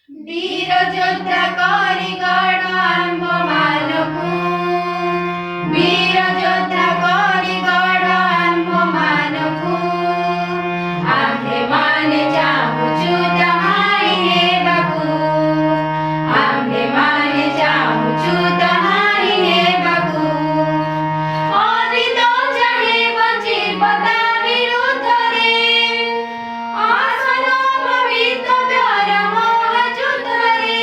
वीर योद्धा करी गढ़ आंब मानकु वीर योद्धा करी गढ़ आंब मानकु आम्भे माने चाहुचु तहाई हेबाकु आम्भे माने चाहुचु तहाई हेबाकु अदित चाहे बचिब ता विरुद्धरे आसन भवितव्यर महायुद्धरे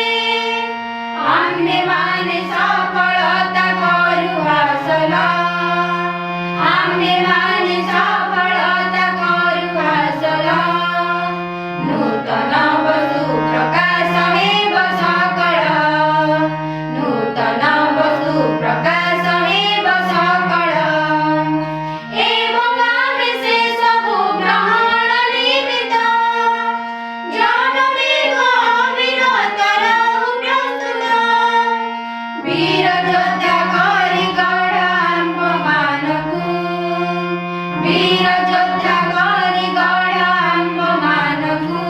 आम्भे माने सफलता करू हासल आम्भे माने सफलता करू हासल नूतन वस्तु प्रकाश एव सकळ नूतन वस्तु प्रकाश एव सकळ एवं आम्भे से सबु ग्रहण निमित्त ज्ञान वेग अविरत रहु प्रस्तुत वीर योद्धा करी गढ़ आंब मानकु वीर योद्धा करी गढ़ आंब मानकु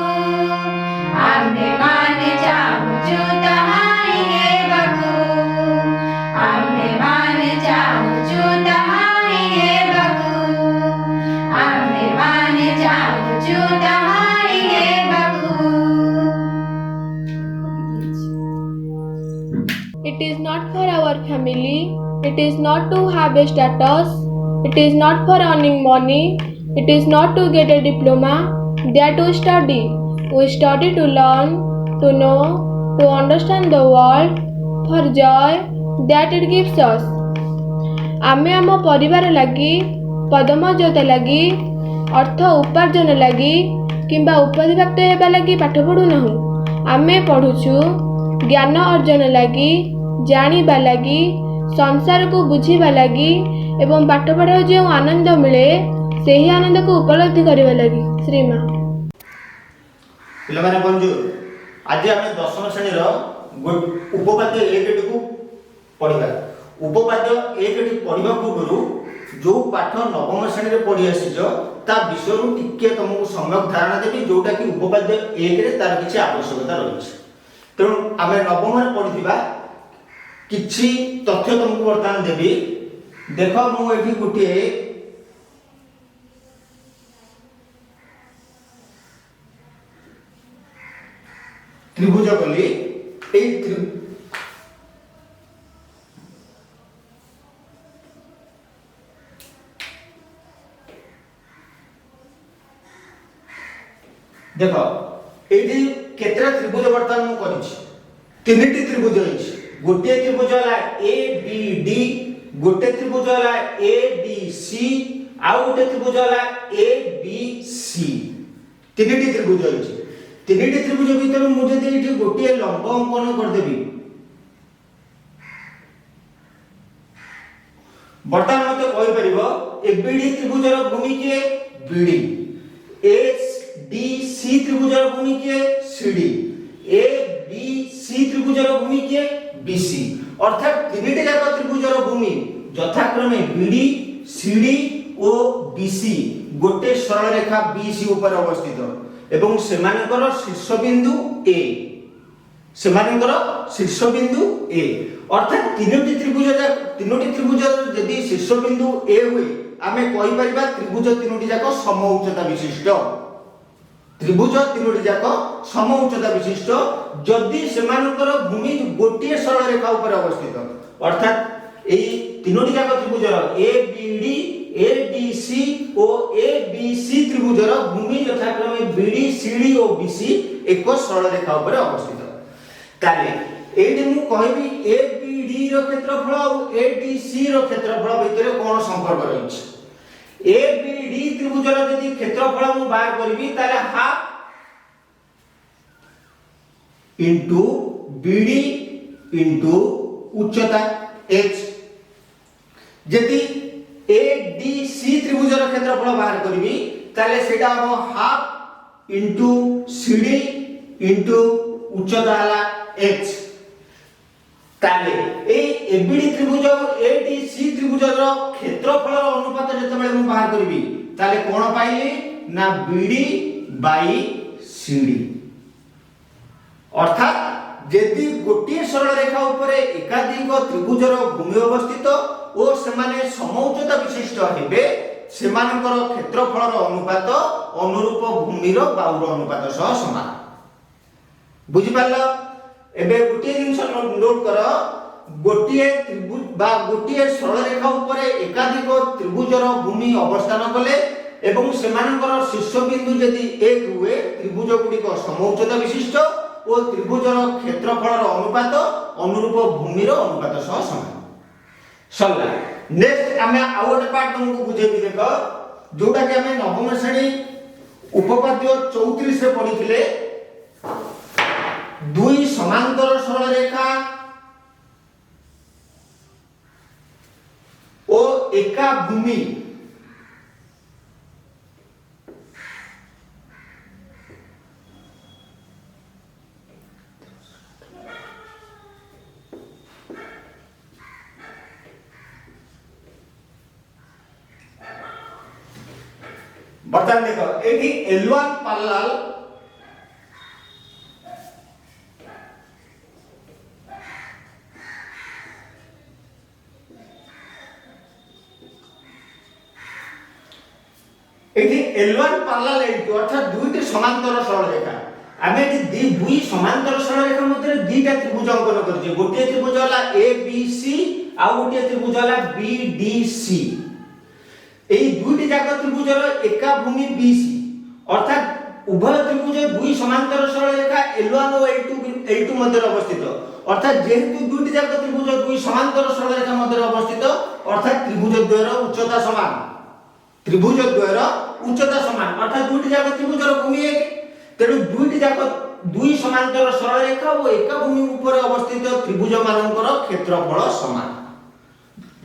आम्भे माने चाहुचु तहाई हेबाकु आम्भे माने चाहुचु तहाई हेबाकु आम्भे माने चाहुचु तहाई हेबाकु। It is not for our family, it is not to have a status, it is not for earning money, it is not to get a diploma, that we study. We study to learn, to know, to understand the world, for joy that it gives us. आमे आम परिवार लगी पदमर्यादा लगी अर्थ उपार्जन लगी किंबा उपधिप्राप्त हेबा लगी पाठ पढ़ु नाहु आमे पढ़ुछु ज्ञान अर्जन लगी जानिबा लगी संसार को बुझिबा लगी एवं पाठ पढ़ा जो आनंद मिले ସେହି आनंद को उपलब्धि करबा लगी। श्रीमा पिला माने बंजु आज आमे दशम श्रेणी रो उपपाद्य एकटी को पढिबा उपपाद्य एकटी पढिबा पूर्व जो पाठ नवम श्रेणी रे पढि आसीजो ता विषय रु टिके तुमको सम्यक धारणा देबी जोटा कि उपपाद्य एक रे तार किछि आवश्यकता रहिछ तेणु आमे नवम रे पढिथिबा किछि तथ्य तुमको वर्तमान देबी देखो मु एठी गुटिए त्रिभुज कली देख ये केतरा त्रिभुज वर्तमान मु करिछि तीनटी त्रिभुज अछि गोटे त्रिभुज हला ए बी डी गोटे त्रिभुज हला ए बी सी आ गोटे त्रिभुज हला ए बी सी तीनटी त्रिभुज अछि तीनटी त्रिभुज भीतर मु जदि एठी गोटे लंब अंकन कर देबी वर्तमान मते कहि परिबो ए बी डी त्रिभुज रो भूमि के B D S D C त्रिभुज रो भूमि के सी डी ए बी सी त्रिभुज रो भूमि के बी सी अर्थात तीनटी जाक त्रिभुज रो भूमि यथाक्रमे B D C D O B C गोटे सरल रेखा बी सी ऊपर अवस्थित एवं सेमानकर शीर्षबिंदु ए अर्थात तीनोटी त्रिभुज यदि शीर्षबिंदु ए हुए आमे कहि परिबा त्रिभुज तीनोटी जाक सम उच्चता विशिष्ट त्रिभुज तीनोटी जाक सम उच्चता विशिष्ट यदि सेमानकर भूमि गोटे सरल रेखा ऊपर अवस्थित अर्थात एई तीनोटी जाक त्रिभुज A B D A D C O A B C त्रिभुजर भूमि यथाक्रमे B D C D O B C एक सरल रेखा ऊपर अवस्थित ताले एठी मु कहबी ए बी डी रो क्षेत्रफल और ए डी सी रो क्षेत्रफल भितर कोन संपर्क रहिछ ए बी डी त्रिभुजर यदि क्षेत्रफल मु बाहर करबी ताले half into B D into उच्चता h यदि ए डी सी त्रिभुजर क्षेत्रफल बाहर करबी ताले सेटा हम half into C D into उच्चता हला h ताले ए एबीडी त्रिभुज और एडीसी त्रिभुजर क्षेत्रफल अनुपात जतबेले मु बाहर करबी ताले कोन पाइली ना बीडी बाई सीडी अर्थात यदि गोटे सरल रेखा उपरे एकाधिक त्रिभुजर भूमि अवस्थित और सेमाने समउच्चता विशिष्ट हेबे सेमानकर क्षेत्रफलर अनुपात अनुरूप भूमिर बाहुर अनुपात सह समान। बुझि पारल? एबे गोटे जिंस नोट कर, गोटे त्रिभुज बा गोटे सरल रेखा उपरे एकाधिक त्रिभुजर भूमि अवस्थान कले एवं सेमानकर शीर्षबिंदु यदि एक हुए त्रिभुज गुड़िक समउच्चता विशिष्ट और त्रिभुजर क्षेत्रफलर अनुपात अनुरूप भूमिर अनुपात सह समान। सरला नेक्स्ट आमे आउ गोटे पार्ट तुमको बुझेबी। देख जोटा कि आमे नवम श्रेणी उपपाद्य 34 रे पढिथिले, दुई समांतर सरल रेखा और एका भूमि बर्तमान देख एठी L1 पैरेलल एठी L1 पैरेलल L2 अर्थात दुईटी समांतर सरल रेखा। आमे एठी दुई समांतर सरल रेखा मध्ये दुईटा त्रिभुज अंकन करजे। गोटे त्रिभुज होला ABC आ गोटे त्रिभुज होला BDC। এই দুইটি জায়গা ত্রিভুজের একা ভূমি BC অর্থাৎ উভয় ত্রিভুজ দুই সমান্তর সরল রেখা L1 ও L2 মধ্যে অবস্থিত। অর্থাৎ যেহেতু দুইটি জায়গা ত্রিভুজ দুই সমান্তর সরল রেখা মধ্যে অবস্থিত অর্থাৎ ত্রিভুজ দ্বয়ের উচ্চতা সমান। ত্রিভুজ দ্বয়ের উচ্চতা সমান অর্থাৎ দুইটি জায়গা ত্রিভুজের ভূমি এক। তেণু দুইটি জায়গা দুই সমান্তর সরল রেখা ও একা ভূমি উপরে অবস্থিত ত্রিভুজ মানଙ୍କର ক্ষেত্রফল সমান।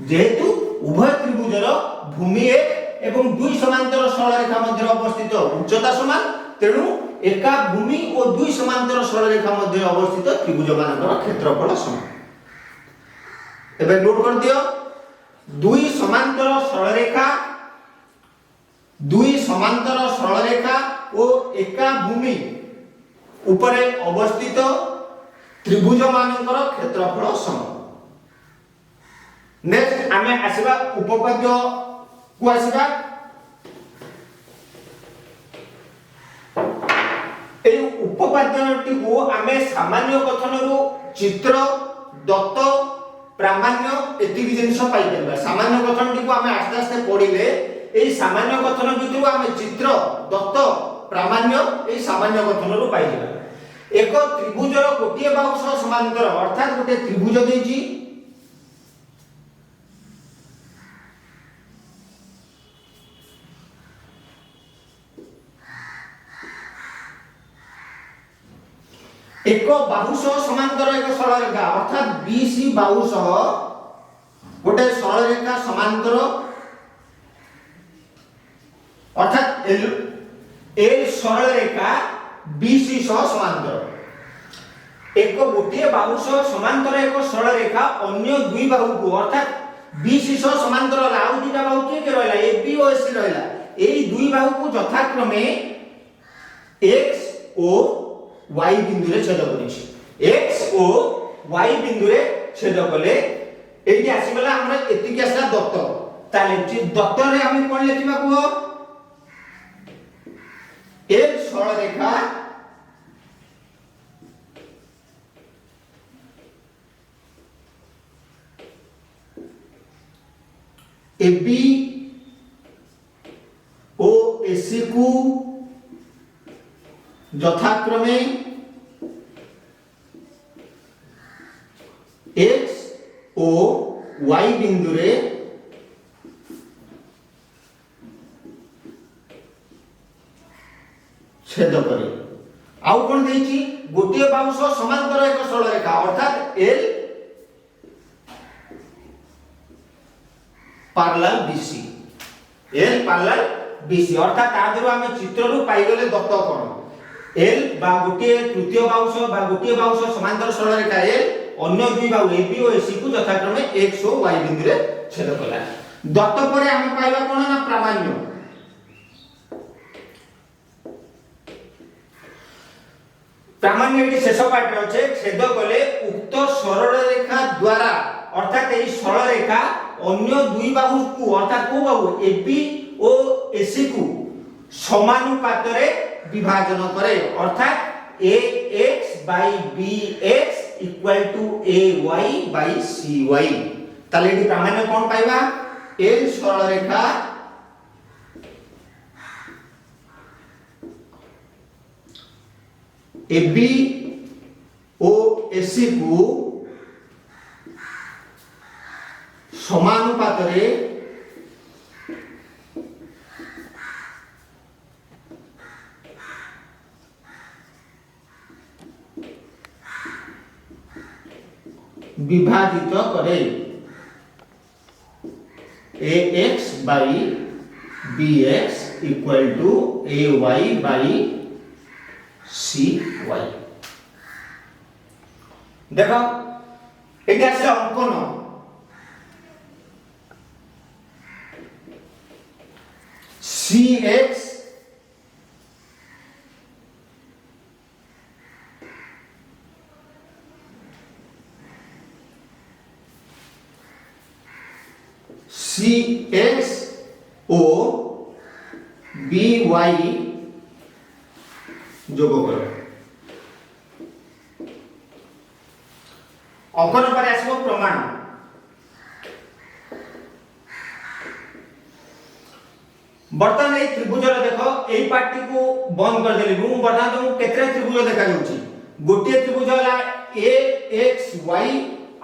যেহেতু উভয় ত্রিভুজের भूमि एक एवं दुई समांतर सरल रेखा मध्य अवस्थित उच्चता समान, तेणु एका भूमि और दुई समांतर सरल रेखा मध्य अवस्थित त्रिभुज मानकर क्षेत्रफल समान। एबे नोट कर दियो, दुई समांतर सरल रेखा और एका भूमि उपरे अवस्थित त्रिभुज मानकर क्षेत्रफल समान। नेक्स्ट आमे आसीबा उपपाद्य को आसीबा। ए उपपाद्यटी को आमे सामान्य कथन रु चित्र दत्त प्रामाण्य एति जिनिस पाई परबा। सामान्य कथनटी को आमे आस्ते आस्ते पढिले ए सामान्य कथन भितरु आमे चित्र दत्त प्रामाण्य ए सामान्य कथन रु पाई जेबा। एक त्रिभुजर गोटिए बाहु सह समांतर अर्थात गोटे त्रिभुज देछि एक बाहु सह समांतर एक सरल रेखा अर्थात BC बाहु सह गोटे सरल रेखा समांतर अर्थात L सरल रेखा BC सह समांतर। एक गोटे बाहु सह समांतर एक सरल रेखा अन्य दुई बाहु को अर्थात BC सह समांतर आउ दुईटा बाहु के रहला AB और AC रहला। एई दुई बाहु को यथाक्रमे X ओ y बिंदु रे छेद करिछि। x ओ y बिंदु रे छेद कले एठी आसी गला हमरा एति के आसला दत्त। ताले दत्त रे हम कोन लिखिबा को एक सरल रेखा AB ओ AC को यथाक्रमे x ओ y बिंदु रे छेद करे। आउ कोन देछि गोटे बाहु सह समांतर एक सरल रेखा अर्थात L parallel BC। L parallel BC अर्थात आदरो हम चित्र रु पाई गले दत्त कोन L बा गोटे तृतीय बाहु सह बा गोटे बाहु सह समांतर सरल रेखा L अन्य दुई बाहु AB और AC को यथाक्रमे x और y बिंदु रे छेद कला। दत्त परे हम पाइबा कोन ना प्रामाण्य। प्रामाण्य सामान्य एटी शेष पार्ट अच्छे छेद कले उक्त सरल रेखा द्वारा अर्थात एई सरल रेखा अन्य दुई बाहु को अर्थात को बाहु एबी और एसी को समानुपात रे विभाजन करे अर्थात ax by bx equal to ay by cy ताले एटी प्रामाण्य कोन पाइबा एल सरल रेखा AB ओ AC को समानुपात रे विभाजित करे ax by bx equal to ay by cy देखो एटा से अंकन cx cx ओ by जोग करो अंकन पर आसबो प्रमाण बर्तमान ए त्रिभुज देखो एई पार्टी को बंद कर देली मु बर्तमान तुमको केतरे त्रिभुज देखा जाउची गोटे त्रिभुज होला axy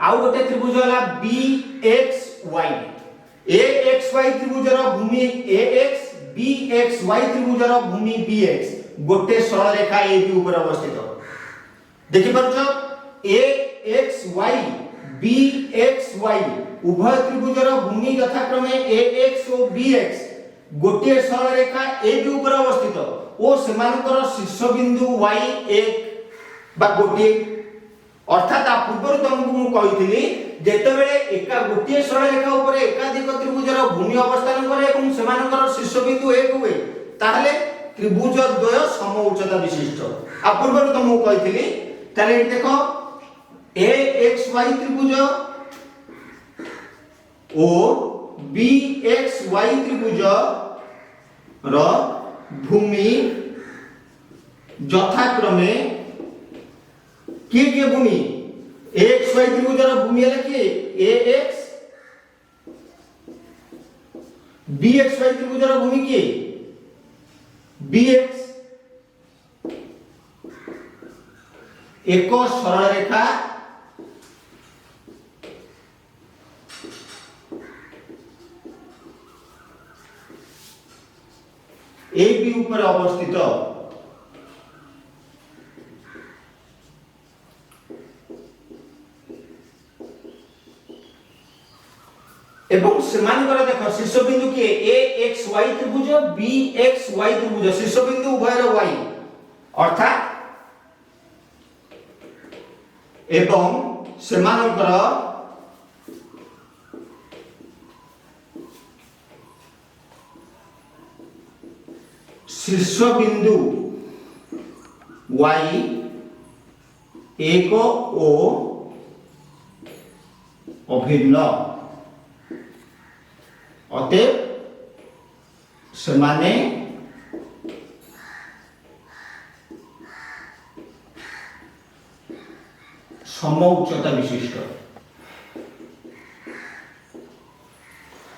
आउ गोटे त्रिभुज होला bxy axy त्रिभुजर भूमि ax bxy त्रिभुजर भूमि bx गोटे सरल रेखा AB ऊपर अवस्थित देखि परछो axy bxy उभय त्रिभुजर भूमि यथाक्रमे ax और bx गोटे सरल रेखा AB ऊपर अवस्थित ओ सेमानकर शीर्ष बिंदु y1 बा गोटे अर्थात आ पूर्व तुमको मु कहितली जेतेबेले एका गोटे सरल रेखा ऊपर एकाधिक त्रिभुजर भूमि अवस्थान करे एवं सेमानकर शीर्ष बिंदु 1 हुए ताहले त्रिभुज द्वय सम उच्चता विशिष्ट आ पूर्व तुमको कहितली ताले देखो axy त्रिभुज ओ bxy त्रिभुज र भूमि यथाक्रमे के भूमि axy त्रिभुज र भूमि है कि ax bxy त्रिभुज र भूमि के bx एक सरल रेखा AB ऊपर अवस्थित एवं सेमानकर देखो शीर्ष बिंदु के axy त्रिभुज bxy त्रिभुज शीर्ष बिंदु उभयर y अर्थात एवं सेमानकर शीर्ष बिंदु y एक ओ अभिन्न अतएव सेमाने सम उच्चता विशिष्ट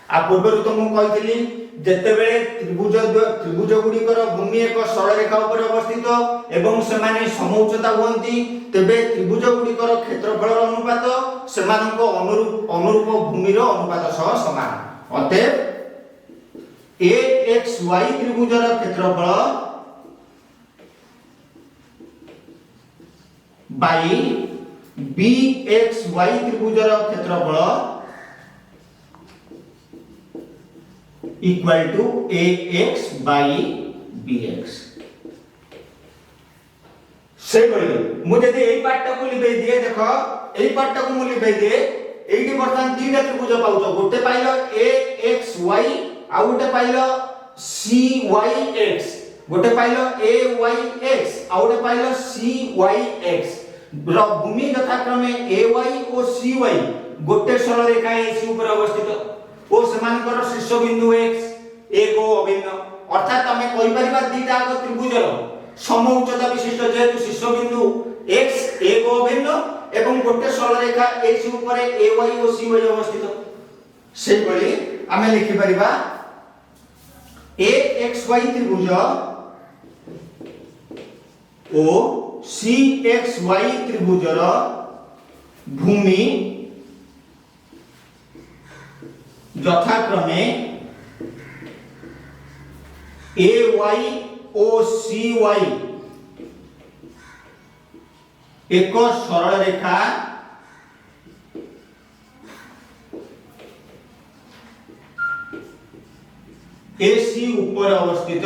आ पूर्व तुमको कहितली जेतेबेले त्रिभुज गुड़िकर भूमि एक सरल रेखा ऊपर अवस्थित एवं सेमाने सम उच्चता हुअंती तेबे त्रिभुज गुड़िकर क्षेत्रफल अनुपात सेमानक अनुरूप भूमि रो अनुपात सह समान अतएव axy त्रिभुजर क्षेत्रफल बाई bxy त्रिभुजर क्षेत्रफल equal to ax by bx से बोली मु जदी एई पार्ट को लिबे दिए देखो एई पार्ट को मु लिबे दिए एइटी बर्तमान तीनटा त्रिभुज पाउछो गोटे पाइलो axy आ गोटे पाइलो cyx गोटे पाइल ए वाई एक्स आ गोटे पाइल सी वाई एक्स भूमि यथाक्रमे ए वाई और सी वाई गोटे सरल रेखा एसी ऊपर अवस्थित और सेमानकर शीर्ष बिंदु एक्स एक ओ अभिन्न अर्थात हमें कहि परिबा दीटा त्रिभुजर सम उच्चता विशिष्ट जेहेतु शीर्ष बिंदु एक्स एक ओ अभिन्न एवं गोटे सरल रेखा एसी ऊपर ए वाई और सी वाई अवस्थित सेहि बळी हमें लिखि परिबा ए एक्स वाई त्रिभुज ओ सी एक्स वाई त्रिभुजर भूमि यथाक्रमे ए वाई ओ सी वाई एक सरल रेखा एसी ऊपर अवस्थित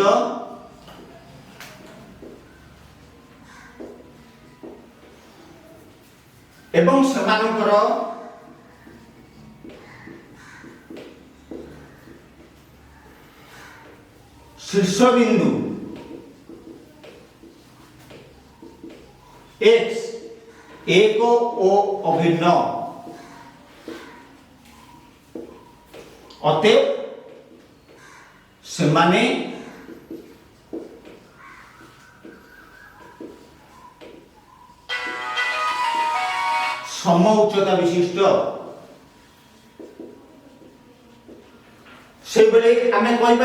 एवं समानकर शीर्ष बिंदु एक्स एक ओ अभिन्न अतएव सेमाने सम उच्चता विशिष्ट से बेले हमें कहि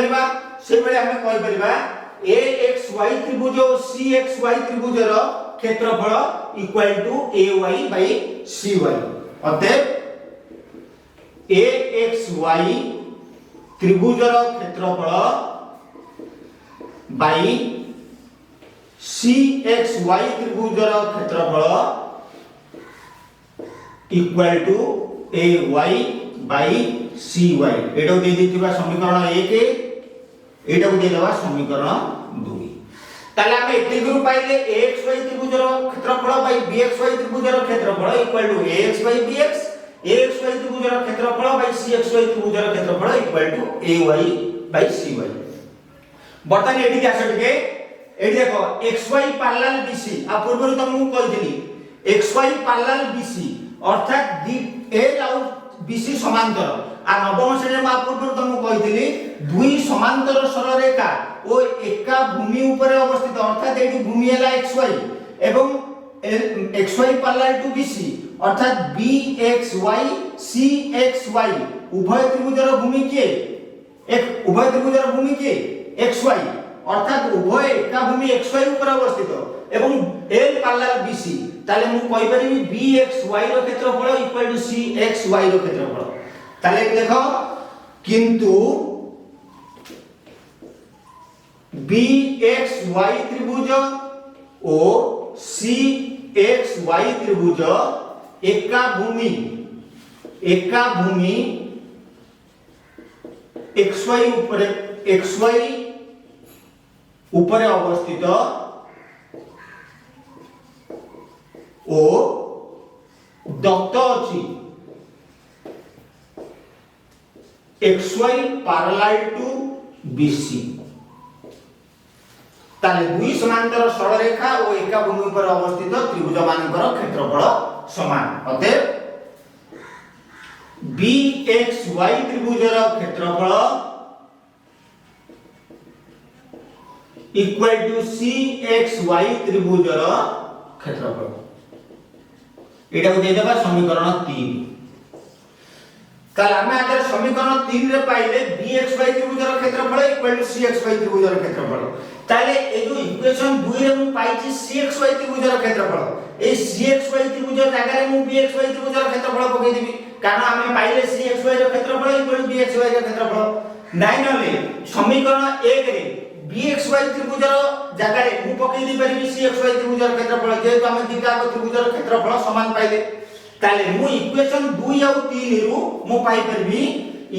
परिबा ए एक्स वाई त्रिभुज और सी एक्स वाई त्रिभुजर क्षेत्रफल equal to A Y by C Y अतएव ए एक्स वाई त्रिभुजर क्षेत्रफल बाई सी एक्स वाई त्रिभुजर क्षेत्रफल equal to A Y by C Y एटा दे दिथिबा समीकरण 1 एटा दे देबा समीकरण 2 ताले हम एते गुरु पाइले ax y त्रिभुजर क्षेत्रफल बाई bx y त्रिभुजर क्षेत्रफल equal to ax by bx ax y त्रिभुजर क्षेत्रफल बाई cx y त्रिभुजर क्षेत्रफल equal to ay by cy बर्तन एठी क्या सटके एठी देखो xy पैरेलल bc आ पूर्व तुमको कहितली xy पैरेलल bc अर्थात दी ए और बीसी समांतर आ नवम श्रेणी में पूर्व तुमको कहितली दुई समांतर सरल रेखा ओ एका भूमि ऊपर अवस्थित अर्थात एठी भूमि हला xy एवं xy पैरेलल टू bc अर्थात bxy cxy उभय त्रिभुजर भूमि के एक उभय त्रिभुजर भूमि के xy अर्थात उभय एका भूमि xy ऊपर अवस्थित एवं l पैरेलल bc ताले मु कहि परिबी bxy रो क्षेत्रफल इक्वल टू cxy रो क्षेत्रफल ताले देखो किंतु bxy त्रिभुज ओ cxy त्रिभुज एका भूमि xy ऊपर अवस्थित ओ दत्त अछि xy पैरेलल टू bc ताले दुई समांतर सरल रेखा और एका भूमि पर अवस्थित त्रिभुज मानकर क्षेत्रफल समान अतएव bxy त्रिभुजर क्षेत्रफल इक्वल टू cxy त्रिभुजर क्षेत्रफल एटा को दे देबा समीकरण 3 ताले हम आदर समीकरण 3 रे पाइले bxy त्रिभुजर क्षेत्रफल इक्वल टू cxy त्रिभुजर क्षेत्रफल ताले ए जो इक्वेशन 2 रे हम पाइछि cxy त्रिभुजर क्षेत्रफल ए cxy त्रिभुजर जगह रे हम bxy त्रिभुजर क्षेत्रफल पकई देबी कारण हम पाइले cxy रो क्षेत्रफल इक्वल टू bxy रो क्षेत्रफल नाइ नले समीकरण 1 रे bxy त्रिभुजर जगह रे मु पकई दी परिबी cxy त्रिभुजर क्षेत्रफल जेतु हम दिटा को त्रिभुजर क्षेत्रफल समान पाइले ताले मु इक्वेशन 2 और 3 रु मु पाई परबी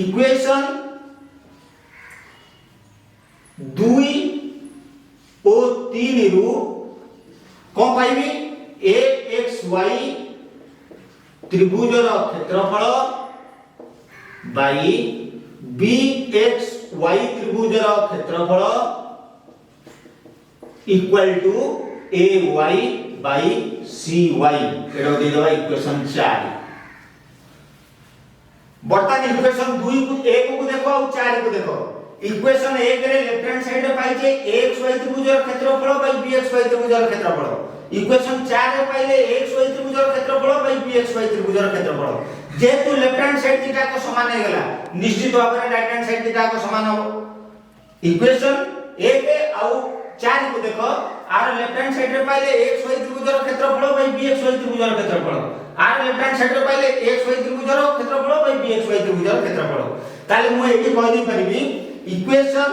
इक्वेशन 2 और 3 रु कोन पाइबी axy त्रिभुजर क्षेत्रफल बाई bxy त्रिभुजर क्षेत्रफल equal to AY by CY एटा दे देबा इक्वेशन 4। बर्तमान इक्वेशन 2 को 1 को देखो और 4 को देखो। इक्वेशन 1 रे लेफ्ट हैंड साइड रे पाइजे AXY त्रिभुजर क्षेत्रफल बाई BXY त्रिभुजर क्षेत्रफल। इक्वेशन 4 रे पाइले AXY त्रिभुजर क्षेत्रफल बाई BXY त्रिभुजर क्षेत्रफल। जेतु लेफ्ट हैंड साइड थीटा को समान हे गेला निश्चित भाव रे राइट हैंड साइड थीटा को समान हो। इक्वेशन 1 और 4 को देखो आर लेफ्ट हैंड साइड रे पाइले XY त्रिभुजर क्षेत्रफल बाई BXY त्रिभुजर क्षेत्रफल। आर लेफ्ट हैंड साइड रे पाइले XY त्रिभुजर क्षेत्रफल बाई BXY त्रिभुजर क्षेत्रफल। ताले मु एठी कहि दी परिबी इक्वेशन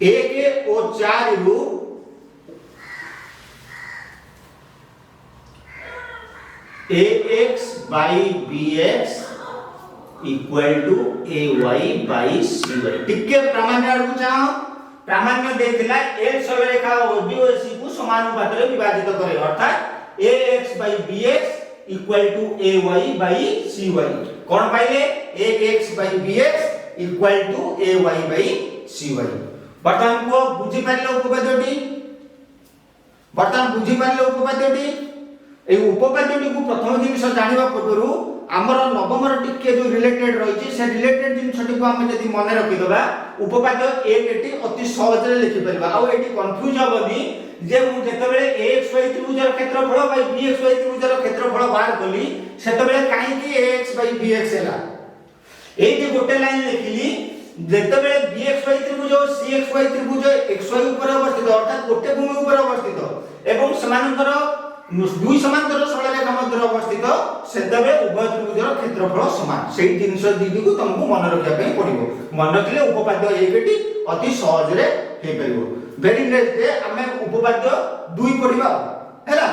1 और 4 रु AX by BX equal to AY by CY। टिके प्रामाण्य आडू चाहो प्रामाण्य देथिला L सरलरेखा OBC को समानुपात रे विभाजित करे अर्थात AX by BX equal to AY by CY। कोन पाइले AX by BX equal to AY by CY। बर्तमान को बुझी पाइले उपपाद्यटी ए उपपाद्यटी को प्रथम जिनिस जानिबा पूर्व हमर नवम र टिके जो रिलेटेड रहिछि से रिलेटेड जिनिसटी को हम जदी मने रखि दबा उपपाद्य एक एटी अति सहज रे लिखि परबा आ एटी कंफ्यूज होबनी जे मु जेतबेले AXY त्रिभुजर क्षेत्रफल बाई BXY त्रिभुजर क्षेत्रफल बाहर कली सेतबेले काहे कि AX बाई BX हैला एई जे गोटे लाइन लिखिली जेतबेले BXY त्रिभुज और CXY त्रिभुज XY ऊपर अवस्थित अर्थात गोटे भूमि ऊपर अवस्थित एवं समानांतर दुई समांतर सरलरेखा मध्य अवस्थित सेतबे उभय त्रिभुजर क्षेत्रफल समान सेही जिनिस दीदी को तुमको मन रखिया पई पड़िबो। मन रखिले उपपाद्य एकटी अति सहज रे हे परिबो। वेरी नेक्स्ट डे हमें उपपाद्य 2 पढिबा हैला।